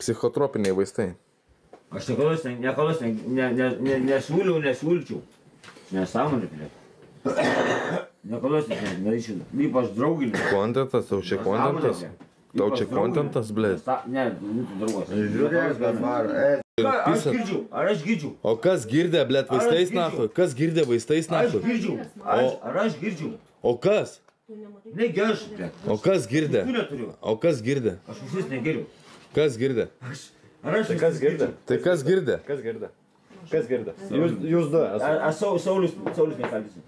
Psichotropiniai vaistai. Aš niekados nesiūlyčiau. Nesąmonė, blėt. Niekados nedaryčiau. Ypač drauginis. Kontentas, tau čia kontentas? Tau čia kontentas, blėt? Ne, draugas. Žiūrėk dabar, Ar aš girdžiu? O kas girdė, blėt, vaistais nahui? Kas girdė vaistais nahui? Ar aš girdžiu? O kas? Negi aš, blėt. O kas girdė? Tu neturiu. O kas girdė? Aš visis negeriu. Kas girdė? Ar aš Kas girdė? Tai kas girdė? Kas girdė? Kas girdė? Jūs du esate. Aš Saulius nekaltysiu.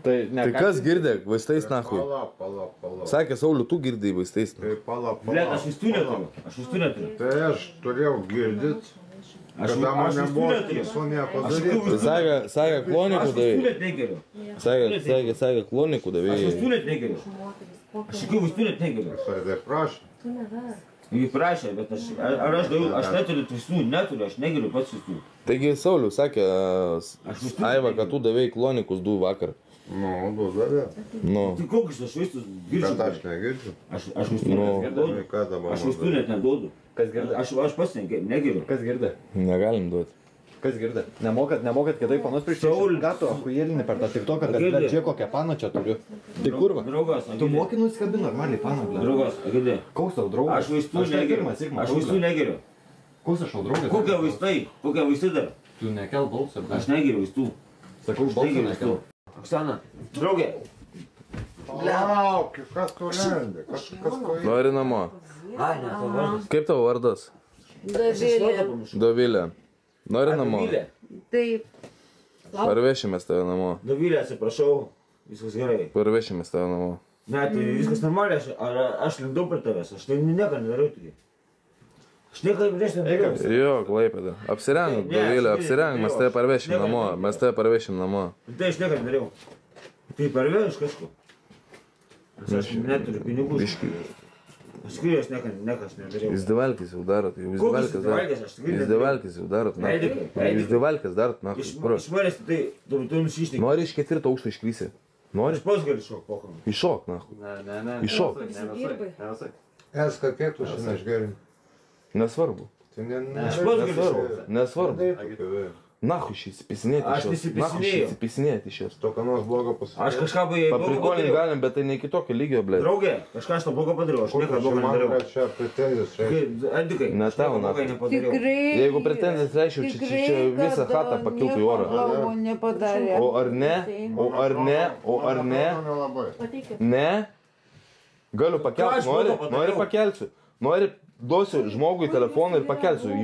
Tai ne. Tai kas girdė vaistais nahui? Pala. Sakė, Sauliu, tu girdai vaistais. Tai pala. Blėt, aš vis tu neturiu. Tai aš turėjau girdit, kada mane mokytis, o ne Tai padaryti. sakė, klonikų Aš vis tu davėjai. net negeriu. Sakė, klonikų Aš vis davėjai. tu net negeriu. Aš vis tu net negeriu. Tai prašau. Jį prašė, bet aš neturiu visų, aš negeriu pats visų. Taigi, Sauliu, sakė, Aiva, kad tu davėjai klonikus 2 vakar. Nu, du davė. Nu, Tai kokius aš vaistus girdžiu? Bet aš negirdžiu. Aš vis tu net neduodu. Kada man Aš vis tu net neduodu. Kas girdė? Aš pats negeriu. Kas girdė? negalim duoti. Kas girdė? Nemokat kitaip panos prieš Saulius. gato, akujelinį per tą tiktoką, Girdė. bet čia kokią paną čia turiu. Tai kurva? Draugas, Tu moki nuskabi normaliai paną, ble. Draugas, girdė. Koks tau draugas? Aš vaistų negeriu. Aš vaistų negeriu. Koks aš tau draugas? Kokie vaistai dar? Tu nekel balsą, ble. Aš negeriu vaistų. Sakau, Aš balsą negeriu nekel. vaistų. Oksana, draugė. Lauk, kas tu lendi? Kas tu Nori namo. Ai, ne, tavo vardas. Kaip tavo vardas? Dovilė. Nori namo? Dovilė. Taip. Parvešimės tave namo. Dovilė, atsiprašau. Viskas gerai. Parvešimės tave namo. Ne, tai viskas normaliai, aš lindau prie tavęs, aš tai nieko nedariau tik. Aš nieko prieš nedariau. Jo, Klaipėda. Apsirenk, Dovilė, apsirenk, mes tave parvešim namo. Mes tave parvešim namo. Tai aš nieko nedariau. Tai parveš kažko. Aš neturiu pinigų. Aš tikrai aš niekas nedariau. Izdivalkis jau darot, jau izdivalkis darot. Izdivalkis jau darot, na. Izdivalkis darot, na. Iš manęs tai tu nusišneki. Nori iš 4 aukšto išklysi? Nori? Aš pats galiu šok pokalbį. Iššok, na. Ne. Iššok. Nevasak. Eska, kiek tu šiandien išgerin? Nesvarbu. Tai ne. Aš pats galiu šok. Nesvarbu. Nahui šį įsipisinėti Aš iš jos. nesipisinėjau. Nahui šį įsipisinėti iš jos. To ką nors blogo pasakyti. Aš kažką buvau Paprikolint galim, bet tai ne iki tokio lygio, blė. Draugė, kažką aš to blogo padariau, aš nieko blogo nedariau. Čia pretenzijos reikia. Edikai, Ne aš tau, nieko na. blogo nepadariau. Jeigu pretenzijas reiškia, čia visą chatą pakiltų į orą. Nepadarė. O ar ne? Nelabai. Ne? Galiu Ką pakelti, aš blogo nori padariau? pakelsiu. Nori duosiu žmogui telefoną ir pakelsiu. Jo